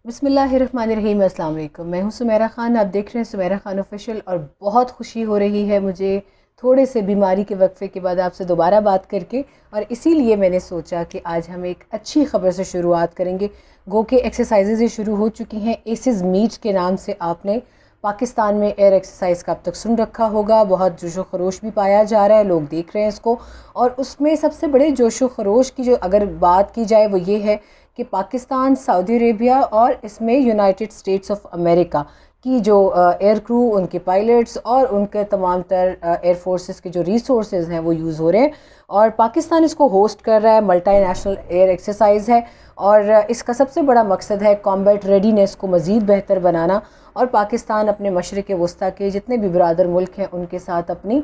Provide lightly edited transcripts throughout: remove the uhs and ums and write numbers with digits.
بسم اللہ الرحمن الرحیم۔ السلام علیکم، میں ہوں سمیرہ خان، آپ دیکھ رہے ہیں سمیرہ خان آفیشیل، اور بہت خوشی ہو رہی ہے مجھے تھوڑے سے بیماری کے وقفے کے بعد آپ سے دوبارہ بات کر کے، اور اسی لیے میں نے سوچا کہ آج ہم ایک اچھی خبر سے شروعات کریں گے۔ گو کہ ایکسرسائزز یہ شروع ہو چکی ہیں۔ ایسز میٹ کے نام سے آپ نے پاکستان میں ایئر ایکسرسائز کا اب تک سن رکھا ہوگا، بہت جوش و خروش بھی پایا جا رہا ہے، لوگ دیکھ رہے ہیں اس کو، اور اس میں سب سے بڑے جوش و خروش کی جو اگر بات کی جائے وہ یہ ہے کہ پاکستان، سعودی عربیہ اور اس میں یونائٹڈ اسٹیٹس آف امریکا کی جو ایئر کرو، ان کے پائلٹس اور ان کے تمام تر ایئر فورسز کے جو ریسورسز ہیں وہ یوز ہو رہے ہیں، اور پاکستان اس کو ہوسٹ کر رہا ہے۔ ملٹی نیشنل ایئر ایکسرسائز ہے، اور اس کا سب سے بڑا مقصد ہے کامبیٹ ریڈینس کو مزید بہتر بنانا، اور پاکستان اپنے مشرق وسطیٰ کے جتنے بھی برادر ملک ہیں ان کے ساتھ اپنی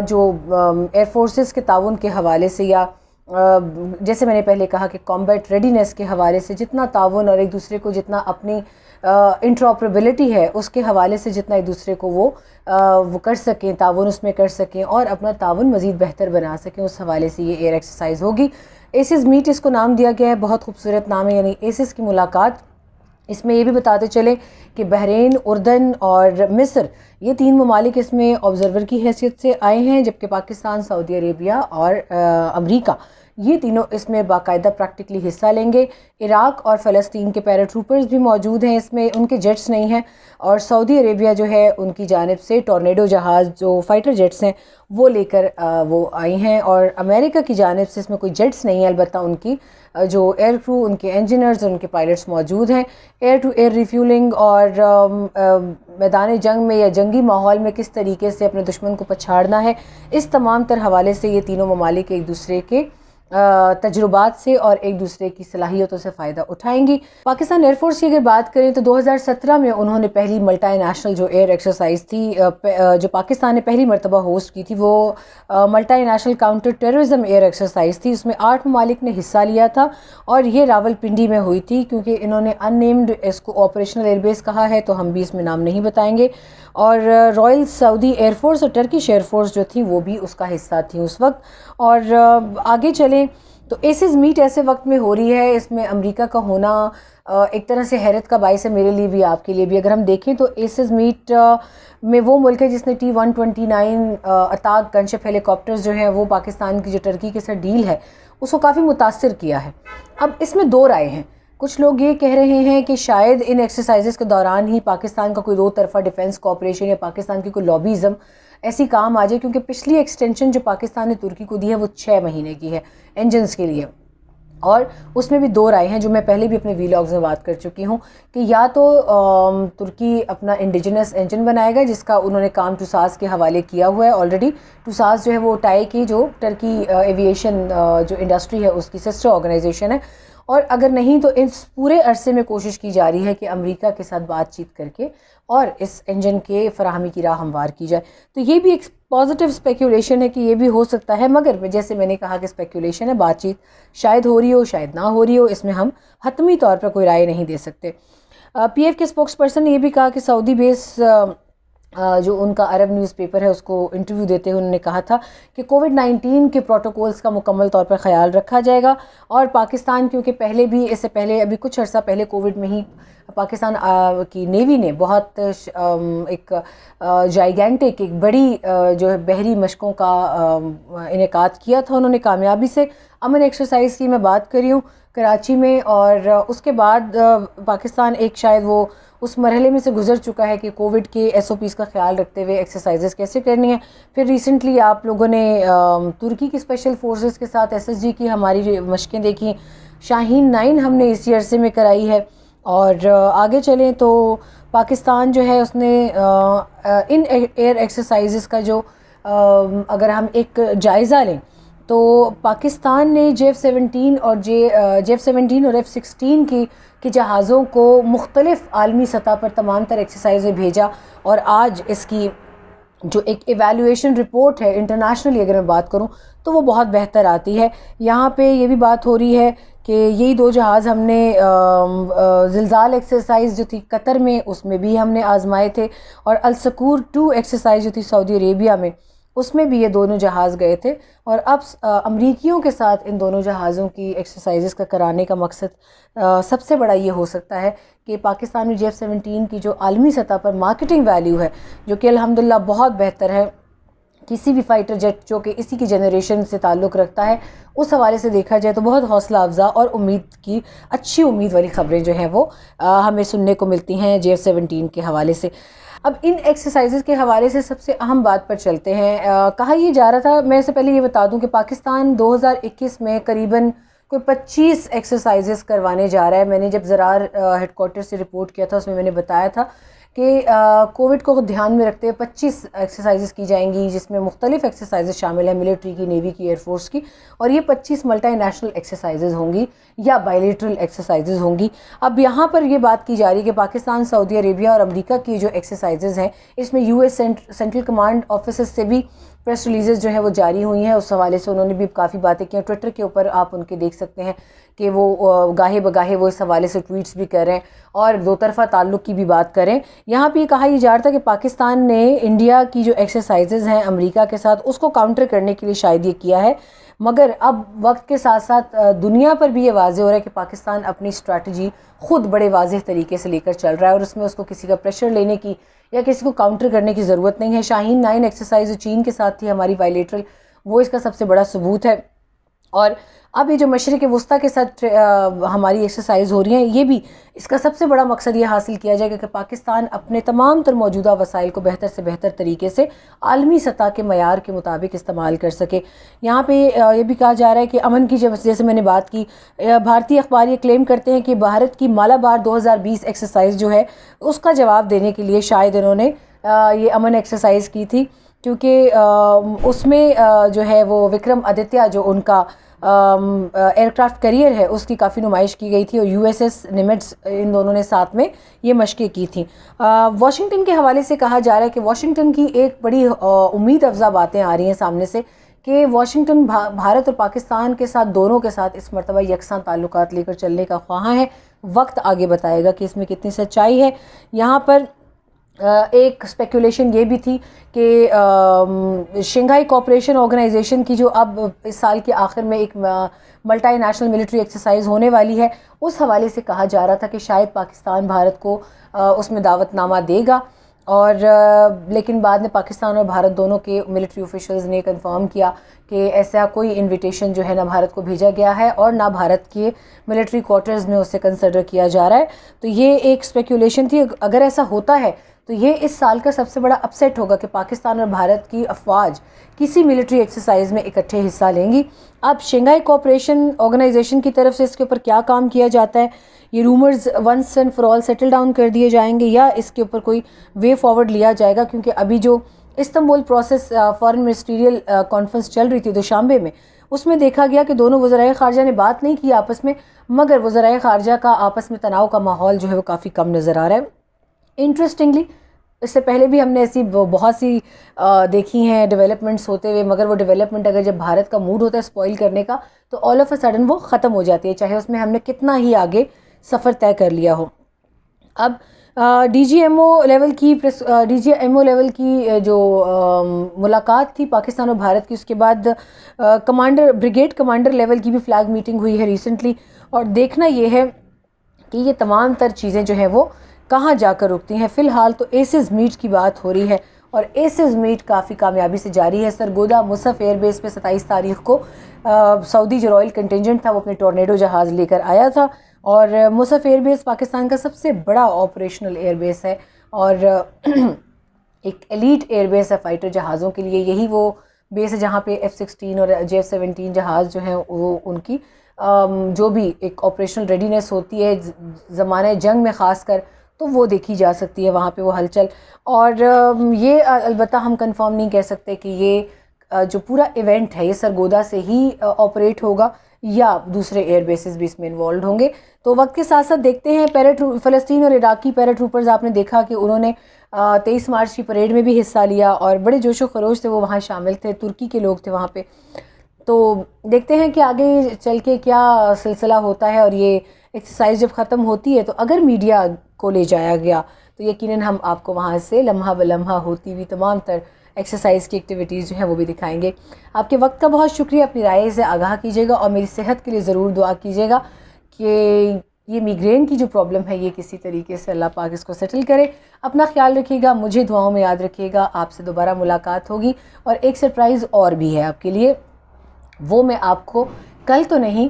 جو ایئر فورسز کے تعاون کے حوالے سے، یا جیسے میں نے پہلے کہا کہ کامبیٹ ریڈینس کے حوالے سے جتنا تعاون اور ایک دوسرے کو جتنا اپنی انٹرآپریبلٹی ہے اس کے حوالے سے جتنا ایک دوسرے کو وہ کر سکیں، تعاون اس میں کر سکیں اور اپنا تعاون مزید بہتر بنا سکیں، اس حوالے سے یہ ایئر ایکسرسائز ہوگی۔ ایسز میٹ اس کو نام دیا گیا ہے، بہت خوبصورت نام ہے، یعنی ایسز کی ملاقات۔ اس میں یہ بھی بتاتے چلیں کہ بحرین، اردن اور مصر، یہ تین ممالک اس میں آبزرور کی حیثیت سے آئے ہیں، جبکہ پاکستان، سعودی عربیہ اور امریکہ یہ تینوں اس میں باقاعدہ پریکٹیکلی حصہ لیں گے۔ عراق اور فلسطین کے پیراٹروپرز بھی موجود ہیں اس میں، ان کے جیٹس نہیں ہیں، اور سعودی عربیہ جو ہے ان کی جانب سے ٹورنیڈو جہاز جو فائٹر جیٹس ہیں وہ لے کر وہ آئی ہیں، اور امریکہ کی جانب سے اس میں کوئی جیٹس نہیں ہیں، البتہ ان کی جو ایئر کرو، ان کے انجینئرز اور ان کے پائلٹس موجود ہیں۔ ایئر ٹو ایئر ریفیولنگ اور میدان جنگ میں یا جنگی ماحول میں کس طریقے سے اپنے دشمن کو پچھاڑنا ہے، اس تمام تر حوالے سے یہ تینوں ممالک ایک دوسرے کے تجربات سے اور ایک دوسرے کی صلاحیتوں سے فائدہ اٹھائیں گی۔ پاکستان ایئر فورس کی اگر بات کریں تو 2017 میں انہوں نے پہلی ملٹی نیشنل جو ایئر ایکسرسائز تھی جو پاکستان نے پہلی مرتبہ ہوسٹ کی تھی، وہ multinational counter terrorism air exercise تھی۔ اس میں 8 ممالک نے حصہ لیا تھا، اور یہ راول پنڈی میں ہوئی تھی، کیونکہ انہوں نے ان نیمڈ اس کو آپریشنل ایئر بیس کہا ہے تو ہم بھی اس میں نام نہیں بتائیں گے، اور رائل سعودی ایئر فورس اور ٹرکش ایئر فورس جو تھی وہ بھی اس کا حصہ تھی اس وقت۔ اور آگے چلیں تو ایسز میٹ ایسے وقت میں ہو رہی ہے، اس میں امریکہ کا ہونا ایک طرح سے حیرت کا باعث ہے، میرے لیے بھی آپ کے لیے بھی۔ اگر ہم دیکھیں تو ایسز میٹ میں وہ ملک ہے جس نے T-129 اتاک گن شپ ہیلی کاپٹرز جو ہیں وہ پاکستان کی جو ٹرکی کے ساتھ ڈیل ہے اس کو کافی متاثر کیا ہے۔ اب اس میں دو رائے ہیں، کچھ لوگ یہ کہہ رہے ہیں کہ شاید ان ایکسرسائزز کے دوران ہی پاکستان کا کوئی دو طرفہ ڈیفنس کوآپریشن یا پاکستان کی کوئی لابیزم ایسی کام آ جائے، کیونکہ پچھلی ایکسٹینشن جو پاکستان نے ترکی کو دی ہے وہ 6 مہینے کی ہے انجنز کے لیے، اور اس میں بھی دو رائے ہیں جو میں پہلے بھی اپنے ویلاگز میں بات کر چکی ہوں کہ یا تو ترکی اپنا انڈیجنس انجن بنائے گا، جس کا انہوں نے کام ٹوساز کے حوالے کیا ہوا ہے آلریڈی۔ ٹوساز جو ہے وہ ٹائی کی جو ٹرکی ایویشن جو انڈسٹری ہے اس کی سسٹر آرگنائزیشن ہے، اور اگر نہیں تو اس پورے عرصے میں کوشش کی جا رہی ہے کہ امریکہ کے ساتھ بات چیت کر کے اور اس انجن کے فراہمی کی راہ ہموار کی جائے۔ تو یہ بھی ایک پازیٹیو اسپیکولیشن ہے کہ یہ بھی ہو سکتا ہے، مگر جیسے میں نے کہا کہ اسپیکولیشن ہے، بات چیت شاید ہو رہی ہو شاید نہ ہو رہی ہو، اس میں ہم حتمی طور پر کوئی رائے نہیں دے سکتے۔ پی ایف کے اسپوکس پرسن نے یہ بھی کہا کہ سعودی بیس جو ان کا عرب نیوز پیپر ہے اس کو انٹرویو دیتے ہوئے انہوں نے کہا تھا کہ کووڈ-19 کے پروٹوکولز کا مکمل طور پر خیال رکھا جائے گا، اور پاکستان کیونکہ پہلے بھی اس سے پہلے ابھی کچھ عرصہ پہلے کووڈ میں ہی پاکستان کی نیوی نے بہت ایک جائیگینٹک ایک بڑی جو ہے بحری مشقوں کا انعقاد کیا تھا انہوں نے کامیابی سے۔ امن ایکسرسائز کی میں بات کر رہی ہوں کراچی میں، اور اس کے بعد پاکستان ایک شاید وہ اس مرحلے میں سے گزر چکا ہے کہ کووڈ کے SOPs کا خیال رکھتے ہوئے ایکسرسائزز کیسے کرنی ہے۔ پھر ریسنٹلی آپ لوگوں نے ترکی کی اسپیشل فورسز کے ساتھ SSG کی ہماری مشقیں دیکھی، شاہین 9 ہم نے اسی عرصے میں کرائی ہے، اور آگے چلیں تو پاکستان جو ہے اس نے ان ایئر ایکسرسائزز کا جو اگر ہم ایک جائزہ لیں تو پاکستان نے JF-17 اور JF-17 اور F-16 کی جہازوں کو مختلف عالمی سطح پر تمام تر ایکسرسائز میں بھیجا، اور آج اس کی جو ایک ایویلویشن رپورٹ ہے انٹرنیشنلی اگر میں بات کروں تو وہ بہت بہتر آتی ہے۔ یہاں پہ یہ بھی بات ہو رہی ہے کہ یہی دو جہاز ہم نے زلزال ایکسرسائز جو تھی قطر میں اس میں بھی ہم نے آزمائے تھے، اور السکور 2 ایکسرسائز جو تھی سعودی عربیہ میں اس میں بھی یہ دونوں جہاز گئے تھے، اور اب امریکیوں کے ساتھ ان دونوں جہازوں کی ایکسرسائزز کا کرانے کا مقصد سب سے بڑا یہ ہو سکتا ہے کہ پاکستان میں JF-17 کی جو عالمی سطح پر مارکیٹنگ ویلیو ہے، جو کہ الحمدللہ بہت بہتر ہے، کسی بھی فائٹر جیٹ جو کہ اسی کی جنریشن سے تعلق رکھتا ہے، اس حوالے سے دیکھا جائے تو بہت حوصلہ افزا اور اچھی امید والی خبریں جو ہیں وہ ہمیں سننے کو ملتی ہیں JF-17 کے حوالے سے۔ اب ان ایکسرسائزز کے حوالے سے سب سے اہم بات پر چلتے ہیں۔ کہا یہ جا رہا تھا، میں اس سے پہلے یہ بتا دوں کہ پاکستان 2021 میں قریباً کوئی 25 ایکسرسائزز کروانے جا رہا ہے۔ میں نے جب زرار ہیڈ کوارٹر سے رپورٹ کیا تھا، اس میں نے بتایا تھا کہ کووڈ کو دھیان میں رکھتے ہوئے 25 ایکسرسائزز کی جائیں گی، جس میں مختلف ایکسرسائزز شامل ہیں، ملٹری کی، نیوی کی، ایئر فورس کی، اور یہ 25 ملٹی نیشنل ایکسرسائزز ہوں گی یا بائیلیٹرل ایکسرسائزز ہوں گی۔ اب یہاں پر یہ بات کی جا رہی ہے کہ پاکستان، سعودی عربیہ اور امریکہ کی جو ایکسرسائزز ہیں، اس میں US سینٹرل کمانڈ آفیسز سے بھی پریس ریلیزز جو ہیں وہ جاری ہوئی ہیں۔ اس حوالے سے انہوں نے بھی کافی باتیں کی ہیں، ٹویٹر کے اوپر آپ ان کے دیکھ سکتے ہیں کہ وہ گاہے بگاہے وہ اس حوالے سے ٹویٹس بھی کر رہے ہیں اور دو طرفہ تعلق کی بھی بات کریں۔ یہاں پہ یہ کہا یہ جا رہا تھا کہ پاکستان نے انڈیا کی جو ایکسرسائزز ہیں امریکہ کے ساتھ، اس کو کاؤنٹر کرنے کے لیے شاید یہ کیا ہے، مگر اب وقت کے ساتھ ساتھ دنیا پر بھی یہ واضح ہو رہا ہے کہ پاکستان اپنی اسٹریٹجی خود بڑے واضح طریقے سے لے کر چل رہا ہے، اور اس میں اس کو کسی کا پریشر لینے کی یا کسی کو کاؤنٹر کرنے کی ضرورت نہیں ہے۔ شاہین 9 ایکسرسائز جو چین کے ساتھ تھی ہماری بائیلیٹرل، وہ اس کا سب سے بڑا ثبوت ہے۔ اور اب یہ جو مشرق وسطیٰ کے ساتھ ہماری ایکسرسائز ہو رہی ہیں، یہ بھی اس کا سب سے بڑا مقصد یہ حاصل کیا جائے گا کہ پاکستان اپنے تمام تر موجودہ وسائل کو بہتر سے بہتر طریقے سے عالمی سطح کے معیار کے مطابق استعمال کر سکے۔ یہاں پہ یہ بھی کہا جا رہا ہے کہ امن کی جیسے میں نے بات کی، بھارتی اخبار یہ کلیم کرتے ہیں کہ بھارت کی مالابار 2020 ایکسرسائز جو ہے، اس کا جواب دینے کے لیے شاید انہوں نے یہ امن ایکسرسائز کی تھی، کیونکہ اس میں جو ہے وہ وکرم آدتیہ جو ان کا ایئر کرافٹ کیریئر ہے، اس کی کافی نمائش کی گئی تھی، اور USS نمیٹس ان دونوں نے ساتھ میں یہ مشقیں کی تھیں۔ واشنگٹن کے حوالے سے کہا جا رہا ہے کہ واشنگٹن کی ایک بڑی امید افزا باتیں آ رہی ہیں سامنے سے کہ واشنگٹن بھارت اور پاکستان کے ساتھ، دونوں کے ساتھ اس مرتبہ یکساں تعلقات لے کر چلنے کا خواہاں ہے۔ وقت آگے بتائے گا کہ اس میں کتنی سچائی ہے۔ یہاں پر ایک اسپیکولیشن یہ بھی تھی کہ شنگھائی کوآپریشن آرگنائزیشن کی جو اب اس سال کے آخر میں ایک ملٹی نیشنل ملٹری ایکسرسائز ہونے والی ہے، اس حوالے سے کہا جا رہا تھا کہ شاید پاکستان بھارت کو اس میں دعوت نامہ دے گا، اور لیکن بعد میں پاکستان اور بھارت دونوں کے ملٹری آفیشلز نے کنفرم کیا کہ ایسا کوئی انویٹیشن جو ہے نہ بھارت کو بھیجا گیا ہے اور نہ بھارت کے ملٹری کوارٹرز میں اسے کنسیڈر کیا جا رہا ہے۔ تو یہ ایک اسپیکولیشن تھی۔ اگر ایسا ہوتا ہے تو یہ اس سال کا سب سے بڑا اپسیٹ ہوگا کہ پاکستان اور بھارت کی افواج کسی ملٹری ایکسرسائز میں اکٹھے حصہ لیں گی۔ اب شنگھائی کوآپریشن آرگنائزیشن کی طرف سے اس کے اوپر کیا کام کیا جاتا ہے، یہ rumours once and for all settle down کر دیے جائیں گے یا اس کے اوپر کوئی وے فارورڈ لیا جائے گا، کیونکہ ابھی جو Istanbul process foreign ministerial conference چل رہی تھی دوشنبے میں، اس میں دیکھا گیا کہ دونوں وزرائے خارجہ نے بات نہیں کی آپس میں، مگر وزرائے خارجہ کا آپس میں تناؤ کا ماحول جو ہے وہ کافی کم نظر آ رہا ہے۔ انٹرسٹنگلی اس سے پہلے بھی ہم نے ایسی بہت سی دیکھی ہیں ڈیولپمنٹس ہوتے ہوئے، مگر وہ ڈیولپمنٹ اگر جب بھارت کا موڈ ہوتا ہے اسپوائل کرنے کا تو آل آف اے سڈن وہ ختم ہو جاتی ہے، چاہے اس میں ہم نے کتنا ہی آگے سفر طے کر لیا ہو۔ اب D G M O level کی جو ملاقات تھی پاکستان اور بھارت کی، اس کے بعد بریگیڈ کمانڈر لیول کی بھی فلیگ میٹنگ ہوئی ہے ریسنٹلی، اور دیکھنا یہ ہے کہ یہ تمام تر چیزیں جو ہیں وہ کہاں جا کر رکتی ہیں۔ فی الحال تو ایسز میٹ کی بات ہو رہی ہے، اور ایسز میٹ کافی کامیابی سے جاری ہے۔ سرگودا مصعف ایئر بیس پہ 27 تاریخ کو سعودی جو رائل کنٹینجنٹ تھا وہ اپنے ٹورنیڈو جہاز لے کر آیا تھا، اور مصعف ایئر بیس پاکستان کا سب سے بڑا آپریشنل ایئر بیس ہے، اور ایک ایلیٹ ایئر بیس ہے فائٹر جہازوں کے لیے۔ یہی وہ بیس ہے جہاں پہ F-16 اور JF-17 جہاز جو ہیں وہ ان کی جو بھی ایک آپریشنل ریڈینس ہوتی ہے زمانہ جنگ میں خاص کر، تو وہ دیکھی جا سکتی ہے وہاں پہ وہ ہلچل۔ اور یہ البتہ ہم کنفرم نہیں کہہ سکتے کہ یہ جو پورا ایونٹ ہے یہ سرگودا سے ہی آپریٹ ہوگا یا دوسرے ایئر بیسز بھی اس میں انوالوڈ ہوں گے۔ تو وقت کے ساتھ ساتھ دیکھتے ہیں فلسطین اور عراقی پیراٹروپرز، آپ نے دیکھا کہ انہوں نے 23 مارچ کی پریڈ میں بھی حصہ لیا اور بڑے جوش و خروش سے وہ وہاں شامل تھے، ترکی کے لوگ تھے وہاں پہ۔ تو دیکھتے ہیں کہ آگے چل کے کیا سلسلہ ہوتا ہے، اور یہ ایکسرسائز جب ختم ہوتی ہے تو اگر میڈیا کو لے جایا گیا تو یقیناً ہم آپ کو وہاں سے لمحہ بلمحہ ہوتی ہوئی تمام تر ایکسرسائز کی ایکٹیویٹیز جو ہیں وہ بھی دکھائیں گے. آپ کے وقت کا بہت شکریہ. اپنی رائے سے آگاہ کیجیے گا اور میری صحت کے لیے ضرور دعا کیجیے گا کہ یہ میگرین کی جو پرابلم ہے یہ کسی طریقے سے اللہ پاک اس کو سیٹل کرے. اپنا خیال رکھیے گا, مجھے دعاؤں میں یاد رکھیے گا. آپ سے دوبارہ ملاقات ہوگی اور ایک سرپرائز اور بھی ہے آپ کے لیے, وہ میں آپ کو کل تو نہیں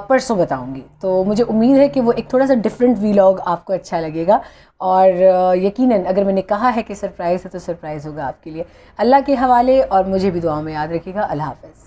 پرسوں بتاؤں گی. تو مجھے امید ہے کہ وہ ایک تھوڑا سا ڈفرینٹ ویلاگ آپ کو اچھا لگے گا, اور یقیناً اگر میں نے کہا ہے کہ سرپرائز ہے تو سرپرائز ہوگا آپ کے لیے. اللہ کے حوالے, اور مجھے بھی دعاؤں میں یاد رکھیے گا. اللہ حافظ.